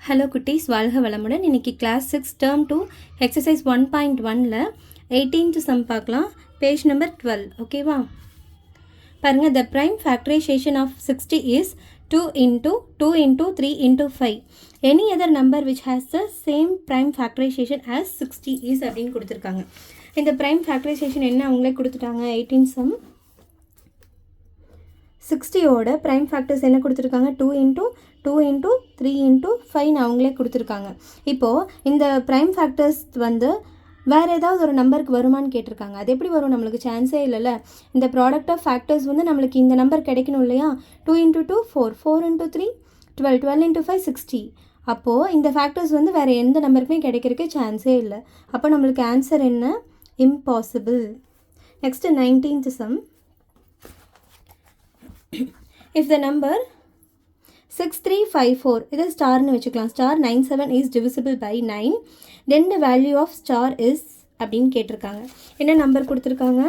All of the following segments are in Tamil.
ஹலோ குட்டீஸ், வாழ்க வளமுடன். இன்றைக்கி கிளாஸ் 6 டேர்ம் 2 எக்ஸசைஸ் 1.1ல் 18th சம் பார்க்கலாம். Page number 12. ஓகேவா? பாருங்கள், the prime factorisation of 60 is 2 into 2 into 3 into 5. Any other number which has the same prime factorisation as 60 is அப்படின்னு கொடுத்துருக்காங்க. இந்த ப்ரைம் ஃபேக்டரைசேஷன் என்ன அவங்களே கொடுத்துட்டாங்க. 18th சம் 60ஓட ப்ரைம் ஃபேக்டர்ஸ் என்ன கொடுத்துருக்காங்க. 2 into 2 into 3 into 5 அவங்களே கொடுத்துருக்காங்க. இப்போது இந்த ப்ரைம் ஃபேக்டர்ஸ் வந்து வேறு ஏதாவது ஒரு நம்பருக்கு வருமானு கேட்டிருக்காங்க. அது எப்படி வரும்? நம்மளுக்கு சான்ஸே இல்லைல்ல. இந்த ப்ராடக்ட் ஆஃப் ஃபேக்டர்ஸ் வந்து நம்மளுக்கு இந்த நம்பர் கிடைக்கணும் இல்லையா? 2 into 2 4, 4 into 3 12, 12 into 5 60. அப்போது இந்த ஃபேக்டர்ஸ் வந்து வேறு எந்த நம்பருக்குமே கிடைக்கிறதுக்கு சான்ஸே இல்லை. அப்போ நம்மளுக்கு ஆன்சர் என்ன? Impossible. Next 19th sum. If the number 6354, இது ஸ்டார்னு வச்சுக்கலாம். Star 97 is divisible by 9, then the value of star is அப்படின்னு கேட்டிருக்காங்க. என்ன நம்பர் கொடுத்துருக்காங்க?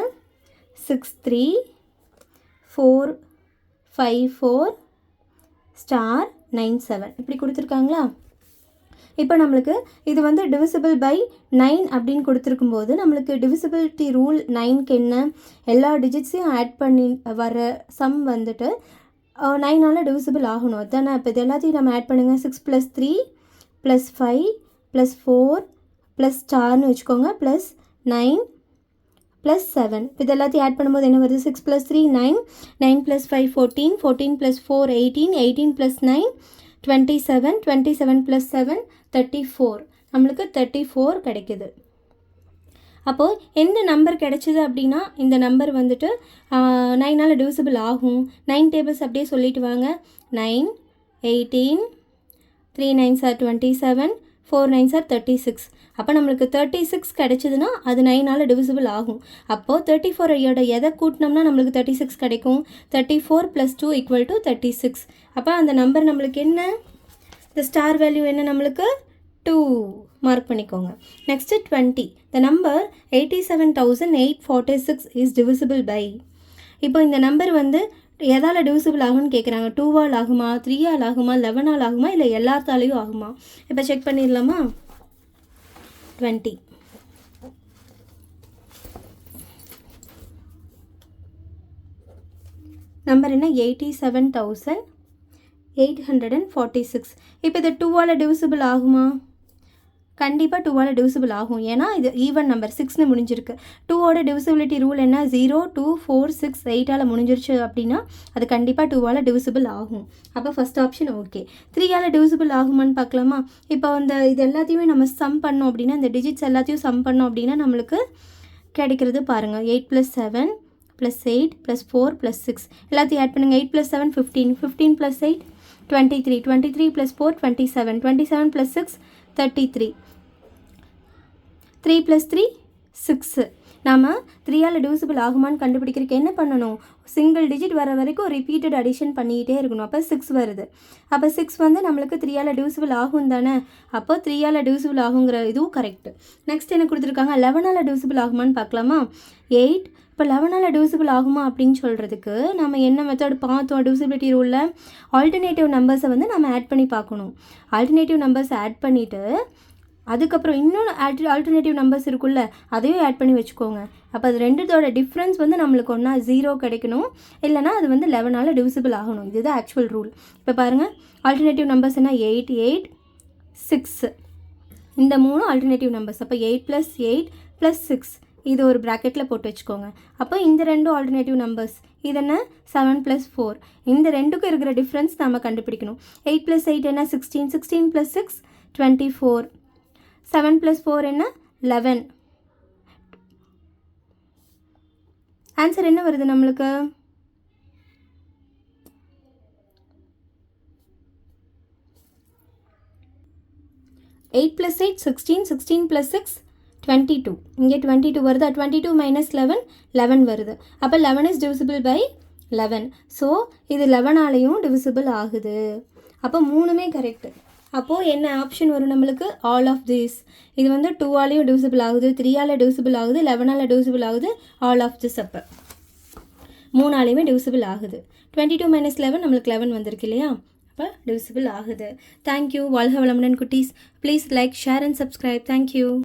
63454 ஸ்டார் 97 இப்படி கொடுத்துருக்காங்களா? இப்போ நம்மளுக்கு இது வந்து டிவிசிபிள் பை 9 அப்படின்னு கொடுத்துருக்கும்போது நம்மளுக்கு டிவிசிபிலிட்டி ரூல் 9க்கு என்ன? எல்லா டிஜிட்ஸையும் ஆட் பண்ணி வர சம் வந்துட்டு 9ஆல் டிவிசிபிள் ஆகணும். அதுதானே? இப்போ இது எல்லாத்தையும் நம்ம ஆட் பண்ணுங்கள். 6 + 3 + 5 + 4 + ஸ்டார்னு வச்சுக்கோங்க, + 9 + 7. இப்போ இது எல்லாத்தையும் ஆட் பண்ணும்போது என்ன வருது? 6 + 3 9, 9 + 5 14, 14 + 4 18, 18 + 9 27, 27 + 7 34. நம்மளுக்கு 34 கிடைக்குது. அப்போது எந்த நம்பர் கிடைச்சிது அப்படின்னா இந்த நம்பர் வந்துட்டு 9ஆல் டிவிசிபிள் ஆகும். 9 டேபிள்ஸ் அப்படியே சொல்லிட்டு வாங்க. 9, 18, 3 9s are 27, 4 9s are 36. அப்போ நம்மளுக்கு 36 கிடைச்சிதுன்னா அது 9ஆல் டிவிசிபிள் ஆகும். அப்போது 34 எதை கூட்டினோம்னா நம்மளுக்கு 36 கிடைக்கும். 34 + 2 = 36. அப்போ அந்த நம்பர் நம்மளுக்கு என்ன? இந்த ஸ்டார் வேல்யூ என்ன நம்மளுக்கு? 2 மார்க் பண்ணிக்கோங்க. Next 20. The number 87,846 is divisible by. இப்போ இந்த நம்பர் வந்து எதால் டிவிசிபிள் ஆகும்னு கேட்குறாங்க. 2ஆல் ஆகுமா, 3ஆல் ஆகுமா, 11ஆல் ஆகுமா, இல்லை எல்லாத்தாலையும் ஆகுமா? இப்போ செக் பண்ணிடலாமா? 20 நம்பர் என்ன? 87,846. இப்போ இது 2ஆல் டிவிசிபிள் ஆகுமா? கண்டிப்பாக 2ஆல் டிவிசிபிள் ஆகும். ஏன்னா இது ஈவன் நம்பர் 6ன்னு முடிஞ்சிருக்கு. 2ஓட டிவிசிபிலிட்டி ரூல் என்ன? 0 2 4 6 8ஆல் முடிஞ்சிருச்சு அப்படின்னா அது கண்டிப்பாக 2ஆல் டிவிசிபிள் ஆகும். அப்போ ஃபஸ்ட் ஆப்ஷன் ஓகே. 3ஆல் டிவிசிபிள் ஆகுமான்னு பார்க்கலாமா? இப்போ இது எல்லாத்தையுமே நம்ம சம் பண்ணோம் அப்படின்னா, இந்த டிஜிட்ஸ் எல்லாத்தையும் சம் பண்ணோம் அப்படின்னா நம்மளுக்கு கிடைக்கிறது பாருங்கள். 8 + 7 + 8 + 4 + 6 எல்லாத்தையும் ஆட் பண்ணுங்கள். 8 + 7 15, 15 + 8 23, 23 + 4 27, 27 + 6 33, 3 + 3 6. நாம் 3ஆல் டிவிசிபிள் ஆகுமான்னு கண்டுபிடிக்கிறதுக்கு என்ன பண்ணணும்? சிங்கிள் டிஜிட் வர வரைக்கும் ரிப்பீட்டட் அடிஷன் பண்ணிக்கிட்டே இருக்கணும். அப்போ 6 வருது. அப்போ 6 வந்து நம்மளுக்கு 3ஆல் டிவிசிபிள் ஆகும் தானே? அப்போ 3ஆல் டிவிசிபிள் ஆகுங்கிற இதுவும் கரெக்டு. நெக்ஸ்ட் என்ன கொடுத்துருக்காங்க? 11ஆல் டிவிசிபிள் ஆகுமான்னு பார்க்கலாமா? 8. இப்போ 11ஆல் டிவிசிபிள் ஆகுமா அப்படின்னு சொல்கிறதுக்கு நம்ம என்ன மெத்தட் பார்த்தோம்? டிவிசிபிலிட்டி ரூலில் ஆல்டர்னேட்டிவ் நம்பர்ஸை வந்து நம்ம ஆட் பண்ணி பார்க்கணும். ஆல்டர்னேட்டிவ் நம்பர்ஸ் ஆட் பண்ணிவிட்டு அதுக்கப்புறம் இன்னொன்று ஆல்டர்னேட்டிவ் நம்பர்ஸ் இருக்குல்ல, அதையும் ஆட் பண்ணி வச்சுக்கோங்க. அப்போ அது ரெண்டுத்தோட டிஃப்ரென்ஸ் வந்து நம்மளுக்கு ஒன்றா 0 கிடைக்கணும், இல்லைனா அது வந்து 11ஆல் டிவிசிபிள் ஆகணும். இதுதான் ஆக்சுவல் ரூல். இப்போ பாருங்கள், ஆல்டர்னேட்டிவ் நம்பர்ஸ் என்ன? 8 8 6. இந்த 3 ஆல்டர்னேட்டிவ் நம்பர்ஸ். அப்போ 8 + 8 + 6 இது ஒரு ப்ராக்கெட்டில் போட்டு வச்சுக்கோங்க. அப்போ இந்த 2 ஆல்டர்னேட்டிவ் நம்பர்ஸ் இது என்ன? 7 + 4. இந்த ரெண்டுக்கும் இருக்கிற டிஃப்ரென்ஸ் நம்ம கண்டுபிடிக்கணும். 8 + 8 என்ன? 16, 16 + 6 24, 7 + 4 என்ன? 11. ஆன்சர் என்ன வருது நம்மளுக்கு? 8 + 8 16, 16 + 6 22. இங்கே 22 வருது. 22 - 11 11 வருது. அப்போ 11 இஸ் டிவிசிபிள் பை 11. ஸோ இது 11ஆலையும் டிவிசிபிள் ஆகுது. அப்போ 3மே கரெக்டு. அப்போது என்ன ஆப்ஷன் வரும் நம்மளுக்கு? All of this. இது வந்து 2ஆலையும் டிவிசிபிள் ஆகுது, 3ஆல் டிவிசிபிள் ஆகுது, 11ஆல் டிவிசிபிள் ஆகுது, ஆல் ஆஃப் திஸ். அப்போ 3ஆலையுமே டிவிசிபிள் ஆகுது. 22 - 11 நம்மளுக்கு 11 வந்திருக்கு இல்லையா? அப்போ டிவிசிபிள் ஆகுது. தேங்க்யூ. வாழ்க வளமுடன் குட்டீஸ். Please like, share and subscribe. Thank you.